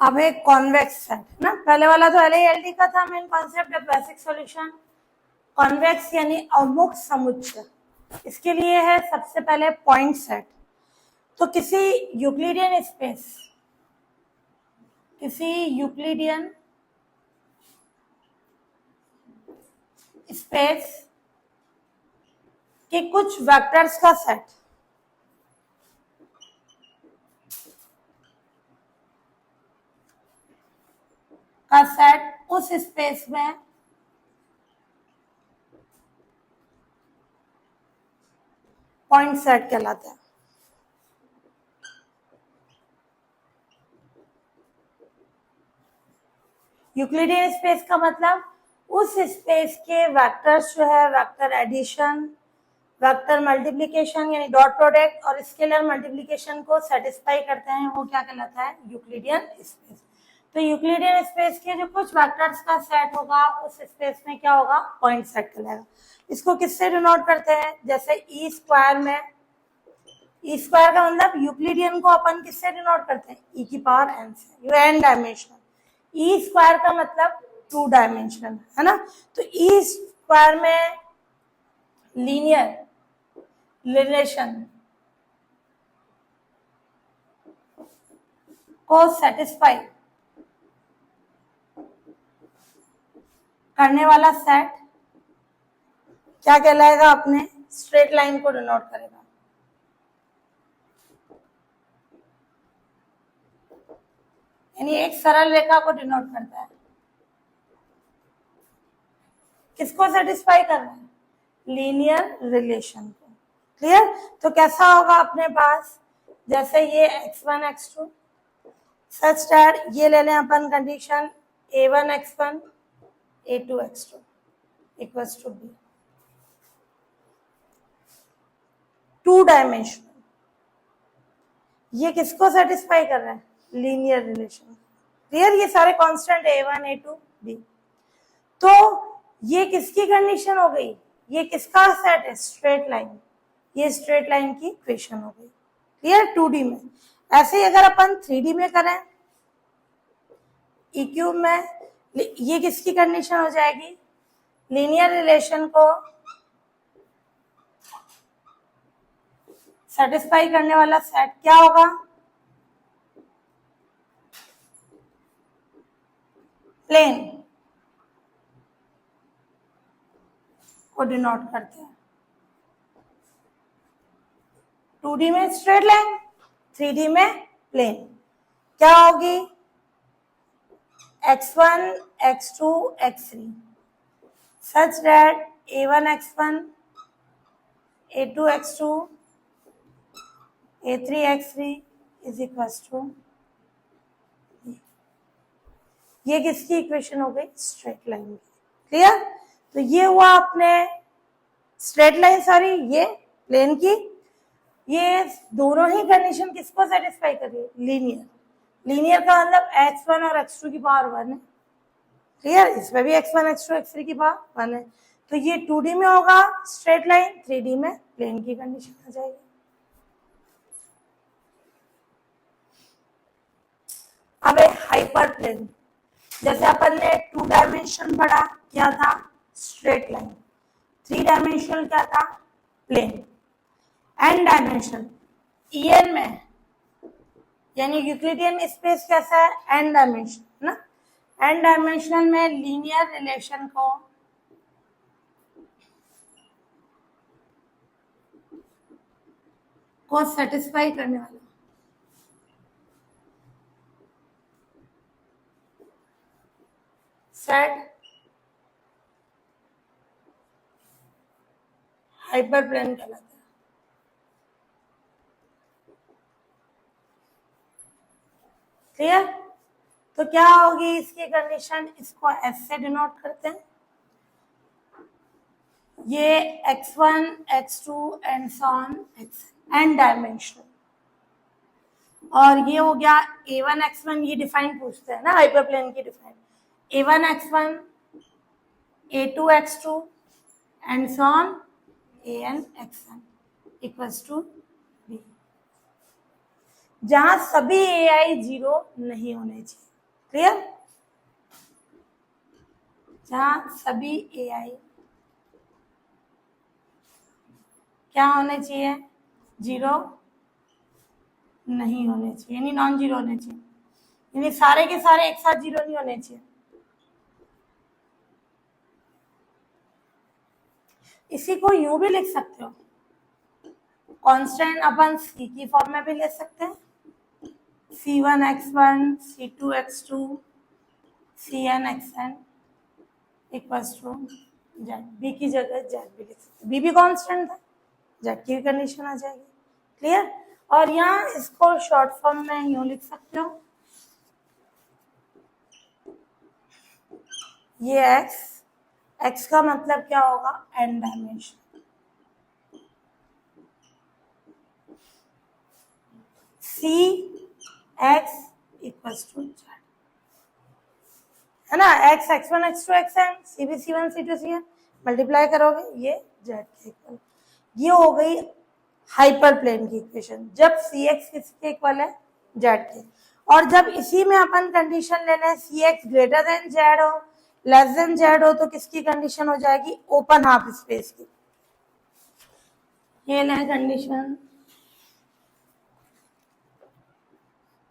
अब एक convex set ना, पहले वाला तो LALD का था main concept of basic solution. Convex यानी अवमुख समुच्चय, इसके लिए है सबसे पहले पॉइंट सेट। तो किसी यूक्लिडियन स्पेस के कुछ वेक्टर्स का सेट उस स्पेस में पॉइंट सेट कहलाता है। यूक्लिडियन स्पेस का मतलब उस स्पेस के वेक्टर्स जो है वेक्टर एडिशन, वेक्टर मल्टीप्लिकेशन यानी डॉट प्रोडक्ट और स्केलर मल्टीप्लिकेशन को सेटिस्फाई करते हैं, वो क्या कहलाता है? Euclidean space. तो यूक्लिडियन स्पेस के जो कुछ वेक्टर्स का सेट होगा उस स्पेस में क्या होगा? पॉइंट सेट कहलाएगा। इसको किससे डिनोट करते हैं? जैसे ई स्क्वायर में, ई स्क्वायर का मतलब यूक्लिडियन को अपन किससे डिनोट करते हैं? ई की पावर एन से, ये एन डायमेंशनल। ई स्क्वायर का मतलब 2 डायमेंशनल है ना। तो ई स्क्वायर में लीनियर रिलेशन को सेटिस्फाई करने वाला सेट क्या कहलाएगा? अपने स्ट्रेट लाइन को डिनोट करेगा। यानी एक सरल रेखा को डिनोट करता है। किसको सेटिस्फाई कर रहा है? लीनियर रिलेशन को। क्लियर? तो कैसा होगा अपने पास? जैसे ये x1 x2 सच दैट ये ले लें अपन condition a1 x1 a2 x2 equals to b, 2 dimensional. ये किसको सेटिस्फाई कर रहा है? Linear relation. क्लियर? ये सारे कांस्टेंट a1 a2 b। तो ये किसकी कंडीशन हो गई? ये किसका सेट है? Straight line. ये स्ट्रेट लाइन की इक्वेशन हो गई। क्लियर? 2D में। ऐसे ही अगर अपन 3D में करें, ई क्यूब में, ये किसकी कंडीशन हो जाएगी? लीनियर रिलेशन को सेटिस्फाई करने वाला सेट क्या होगा? प्लेन को डिनोट करते हैं। 2D में स्ट्रेट लाइन, 3D में प्लेन। क्या होगी? x1 x2 x3 such that a1 x1 a2 x2 a3 x3 is equals to, ये किसकी इक्वेशन हो गई? स्ट्रेट लाइन की। क्लियर? तो ये हुआ अपने स्ट्रेट लाइन, सॉरी ये प्लेन की। ये दोनों ही कंडीशन किसको सेटिस्फाई कर रही है? लीनियर। लीनियर का मतलब x1 और x2 की पावर 1 है। क्लियर? इसमें भी x1 x2 x3 की पावर 1 है। तो ये 2D में होगा स्ट्रेट लाइन, 3D में प्लेन की कंडीशन आ जाएगी। अब एक हाइपर प्लेन, जैसे अपन ने 2 डायमेंशन पढ़ा, क्या था? Straight line. 3 डायमेंशनल क्या था? प्लेन। n डायमेंशनल En में, यानी यूक्लिडियन स्पेस कैसा है? n डायमेंशनल ना। n डायमेंशनल में लीनियर रिलेशन को सेटिस्फाई करने वाला सेट हाइपर प्लेन कहलाता है। क्लियर? तो क्या होगी इसकी कंडीशन? इसको S से डिनोट करते हैं। ये x1 x2 and so on n dimensional. और ये हो गया a1 x1, ये डिफाइन पूछते हैं ना हाइपर प्लेन की define. a1 x1 a2 x2 and so on an xn equals to b, जहां सभी ai 0 नहीं होने चाहिए। क्लियर, जहां सभी AI क्या होने चाहिए, जीरो नहीं होने चाहिए, यानी नॉन जीरो होने चाहिए, यानी सारे के सारे एक साथ जीरो नहीं होने चाहिए। इसी को यूं भी लिख सकते हो, कांस्टेंट अपन सी की फॉर्म में भी ले सकते हैं, C1x1 C2x2 CnXn equals to Z, B की जगह जेड भी लिख सकते हैं, बी भी कांस्टेंट था, जेड की कंडीशन आ जाएगी। क्लियर, और यहाँ इसको शॉर्ट फॉर्म में यूं लिख सकते हो, ये x का मतलब क्या होगा, n dimension, C X equals to Z, है ना, x1 x2 xn, सी भी C1 C2 Cn, मल्टीप्लाई करोगे ये जेड के इक्वल, ये हो गई हाइपर प्लेन की इक्वेशन, जब सी एक्स किसके इक्वल है, जेड के। और जब इसी में अपन कंडीशन ले लें सी एक्स ग्रेटर देन जेड हो, लेस देन जेड हो, तो किसकी कंडीशन हो जाएगी, ओपन हाफ स्पेस की। ये लें कंडीशन,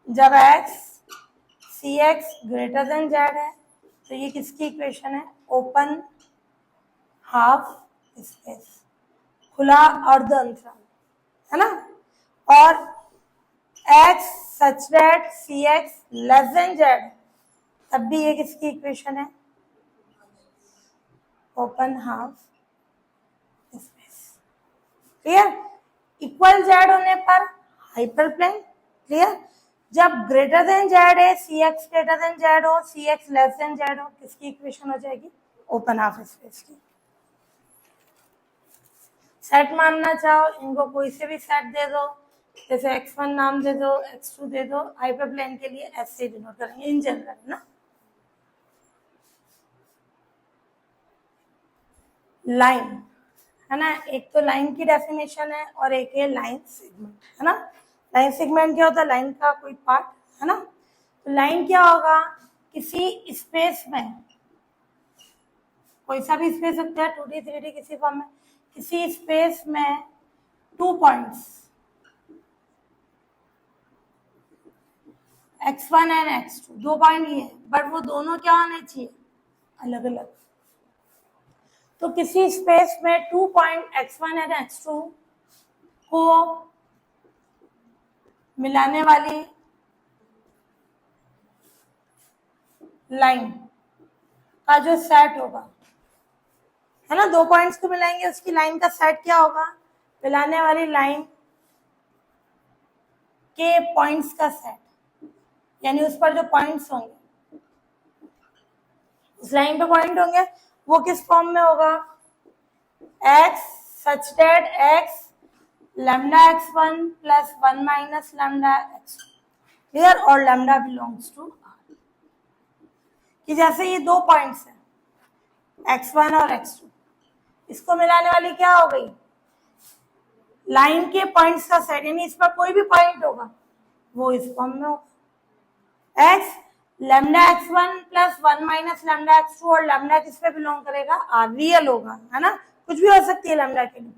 जब x सी एक्स ग्रेटर देन जेड है तो ये किसकी इक्वेशन है, ओपन हाफ स्पेस, खुला अर्ध अंतराल, है ना, और x such that C X less than Z, तब भी ये किसकी इक्वेशन है, open half space. Clear, equal Z होने पर हाइपर प्लेन। क्लियर, जब ग्रेटर देन जेड है, C X greater than Z हो, C X less than Z हो, किसकी इक्वेशन हो जाएगी, ओपन हाफ स्पेस की। सेट मानना चाहो, इनको कोई से भी सेट दे दो, जैसे x1 नाम दे दो, x2 दे दो, हाइपर प्लेन के लिए ऐसे डिनोट करेंगे इन जनरल ना। लाइन, है ना, एक तो लाइन की डेफिनेशन है और एक है लाइन सेगमेंट, है ना। लाइन सेगमेंट क्या होता है, लाइन का कोई पार्ट, है ना। तो लाइन क्या होगा, किसी स्पेस में, कोई सा भी स्पेस होता है 2D 3D किसी फॉर्म में, किसी स्पेस में 2 points x1 and x2, 2 point ये है, बट वो दोनों क्या होने चाहिए, अलग अलग। तो किसी स्पेस में 2 पॉइंट x1 एंड x2 को मिलाने वाली लाइन का जो सेट होगा, है ना, 2 पॉइंट्स को मिलाएंगे, उसकी लाइन का सेट क्या होगा, मिलाने वाली लाइन के पॉइंट्स का सेट, यानी उस पर जो पॉइंट्स होंगे, उस लाइन पे पॉइंट होंगे, वो किस फॉर्म में होगा, x such that x lambda x1 plus 1 minus lambda x2, clear, और लैम्डा बिलोंग्स टू r, कि जैसे ये 2 पॉइंट्स हैं x1 और x2, इसको मिलाने वाली क्या हो गई, लाइन के पॉइंट्स का सेट, यानी इस पर कोई भी पॉइंट होगा वो इस फॉर्म में होगा, x lambda x1 plus 1 minus lambda x2, और लैम्डा किस पे बिलोंग करेगा, आर, रियल होगा, है ना, कुछ भी हो सकती है लैम्डा के लिए।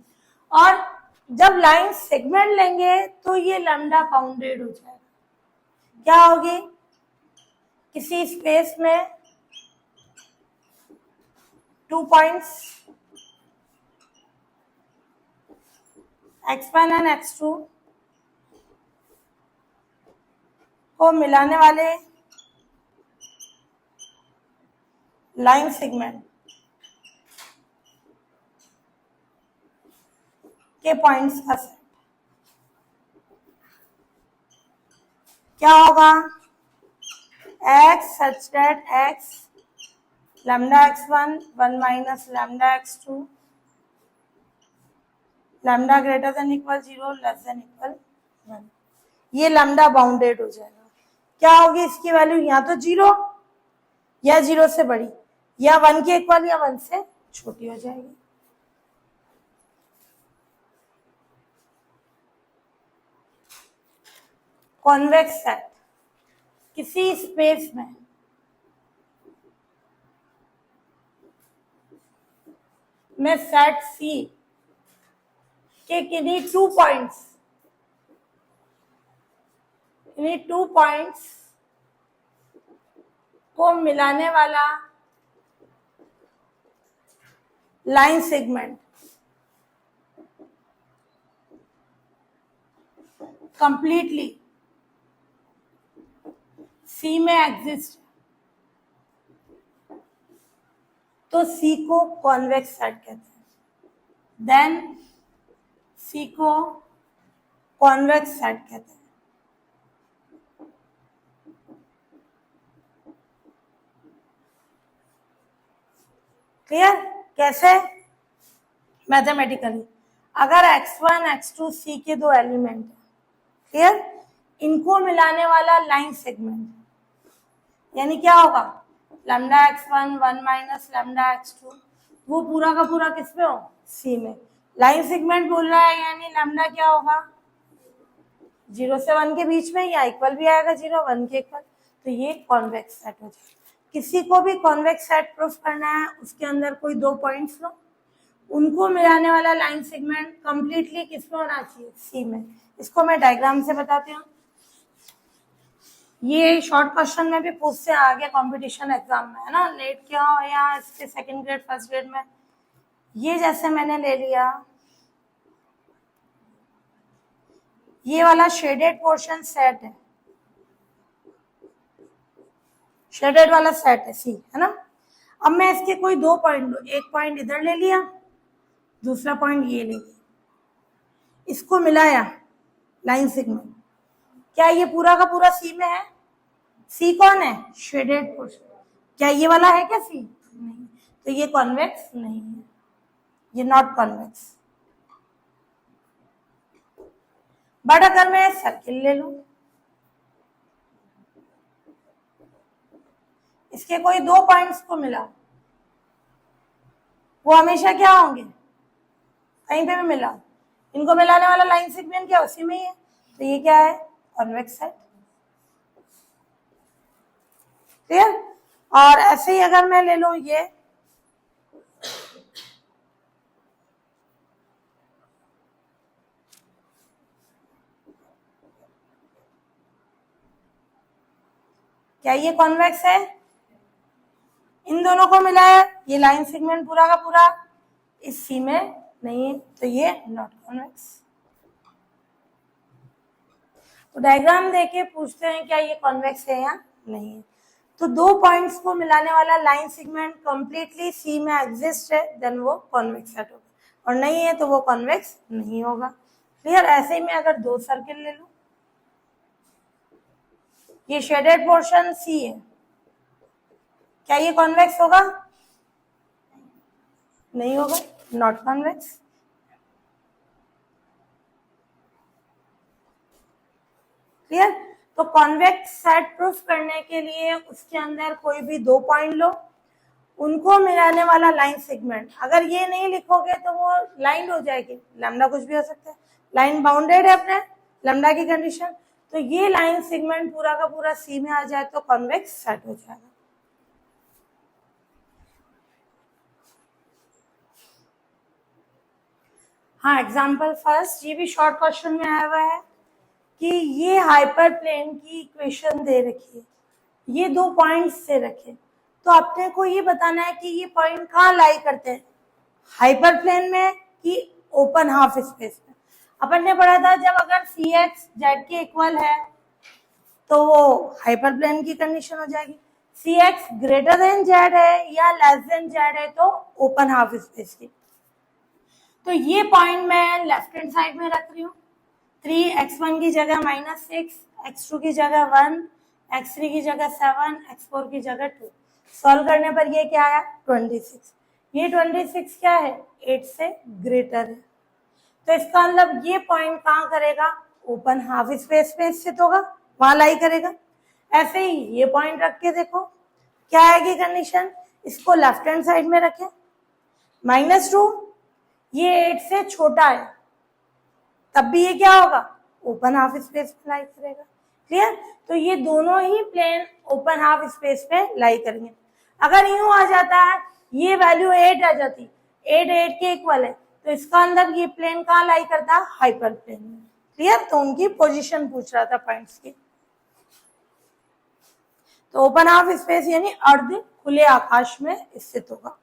और जब लाइन सेगमेंट लेंगे तो ये लैम्डा बाउंडेड हो जाएगा, क्या होगी, किसी स्पेस में 2 पॉइंट्स x1 एंड x2 को मिलाने वाले लाइन सेगमेंट के पॉइंट्स का सेट क्या होगा, x such that x lambda x1 1 minus lambda x2 lambda greater than equal 0 less than equal 1, ये लैम्डा बाउंडेड हो जाएगा। क्या होगी इसकी वैल्यू, या तो 0 या 0 से बड़ी, या 1 के इक्वल या 1 से छोटी हो जाएगी। कॉन्वेक्स सेट, किसी स्पेस में मैं सेट सी के किन्हीं 2 पॉइंट्स, इन्हीं 2 पॉइंट्स को मिलाने वाला लाइन सेगमेंट कंप्लीटली सी में एग्जिस्ट, तो सी को कॉन्वेक्स सेट कहते हैं। देन सी को कॉन्वेक्स सेट कहते हैं। क्लियर? कैसे? मैथमेटिकली, अगर x1 x2 सी के दो एलिमेंट है, क्लियर, इनको मिलाने वाला लाइन सेगमेंट, यानी क्या होगा, lambda x1 1 minus lambda x2, वो पूरा का पूरा किस में हो, सी में। लाइन सेगमेंट बोल रहा है यानी लैम्डा क्या होगा, 0 से 1 के बीच में, या इक्वल भी आएगा 0 1 के इक्वल, तो ये कॉन्वेक्स सेट हो जाएगा। किसी को भी कॉन्वेक्स सेट प्रूफ करना है, उसके अंदर कोई 2 पॉइंट्स लो, उनको मिलाने वाला लाइन सेगमेंट कंप्लीटली किस में होना चाहिए, सी में। इसको मैं डायग्राम से बताती हूँ। ये शॉर्ट क्वेश्चन में भी पूछते हैं आगे कंपटीशन एग्जाम में, है ना, नेट क्या हो या इसके सेकंड ग्रेड फर्स्ट ग्रेड में। ये जैसे मैंने ले लिया, ये वाला शेडेड पोर्शन सेट है, शेडेड वाला सेट है सी, है ना। अब मैं इसके कोई 2 पॉइंट लूं, एक पॉइंट इधर ले लिया, दूसरा पॉइंट ये ले लिया, इसको मिलाया लाइन सेगमेंट, क्या ये पूरा का पूरा सी में है? सी कौन है, शेडेड पोर्शन। क्या ये वाला है क्या सी? नहीं, तो ये कॉन्वेक्स नहीं है, ये नॉट कॉन्वेक्स। बट अगर मैं सर्किल ले लूं, इसके कोई 2 पॉइंट्स को मिला, वो हमेशा क्या होंगे, कहीं पे भी मिला, इनको मिलाने वाला लाइन सेगमेंट क्या उसी में ही है, तो ये क्या है, कॉन्वेक्स सेट। क्लियर? और ऐसे ही अगर मैं ले लूं ये, क्या ये कॉन्वेक्स है? इन दोनों को मिलाया, ये लाइन सेगमेंट पूरा का पूरा इस सी में नहीं है, तो ये नॉट कॉन्वेक्स। तो डायग्राम देके पूछते हैं क्या ये कॉन्वेक्स है या नहीं है। तो 2 पॉइंट्स को मिलाने वाला लाइन सेगमेंट कंप्लीटली सी में एग्जिस्ट है, देन वो कॉन्वेक्स सेट होगा, और नहीं है तो वो कॉन्वेक्स नहीं होगा। क्लियर? ऐसे ही मैं अगर 2 सर्किल ले लूं, ये शेडेड पोर्शन सी है, क्या ये कॉन्वेक्स होगा? नहीं होगा, नॉट कॉन्वेक्स। क्लियर? तो कॉन्वेक्स सेट प्रूफ करने के लिए उसके अंदर कोई भी 2 पॉइंट लो, उनको मिलाने वाला लाइन सेगमेंट, अगर ये नहीं लिखोगे तो वो लाइन हो जाएगी, लैम्डा कुछ भी हो सकता है, लाइन बाउंडेड है अपने लैम्डा की कंडीशन, तो ये लाइन सेगमेंट पूरा का पूरा सी में आ जाए तो कॉन्वेक्स सेट हो जाएगा। हाँ, एग्जाम्पल फर्स्ट, ये भी शॉर्ट क्वेश्चन में आया हुआ है कि ये हाइपर प्लेन की इक्वेशन दे रखी है, ये 2 पॉइंट्स से रखे, तो अपने को ये बताना है कि ये पॉइंट कहाँ लाई करते हैं, हाइपर प्लेन में कि ओपन हाफ स्पेस में। अपन ने पढ़ा था जब अगर सी एक्स जेड के इक्वल है तो वो हाइपर प्लेन की कंडीशन हो जाएगी, सी एक्स ग्रेटर देन जेड है या लेस देन जेड है तो ओपन हाफ स्पेस की। तो ये पॉइंट मैं लेफ्ट हैंड साइड में रख रही हूँ, 3x1 की जगह -6, x2 की जगह 1, x3 की जगह 7, x4 की जगह 2। सॉल्व करने पर ये क्या आया, 26। ये 26 क्या है, 8 से ग्रेटर है, तो इसका मतलब ये पॉइंट कहाँ करेगा, ओपन हाफ स्पेस में स्थित होगा, वहां लाई करेगा। ऐसे ही ये पॉइंट रख के देखो क्या आएगी कंडीशन, इसको लेफ्ट हैंड साइड में रखें, -2, ये 8 से छोटा है, तब भी ये क्या होगा, ओपन हाफ स्पेस में लाई करेगा। क्लियर? तो ये दोनों ही प्लेन ओपन हाफ स्पेस पे लाई करेंगे। अगर यूं आ जाता है, ये वैल्यू 8 आ जाती, 8 8 के इक्वल है, तो इसका अंदर ये प्लेन कहाँ लाई करता है, हाइपर प्लेन में। क्लियर, तो उनकी पोजीशन पूछ रहा था पॉइंट्स की। तो ओपन हाफ स्पेस यानी अर्ध खुले आकाश में स्थित होगा।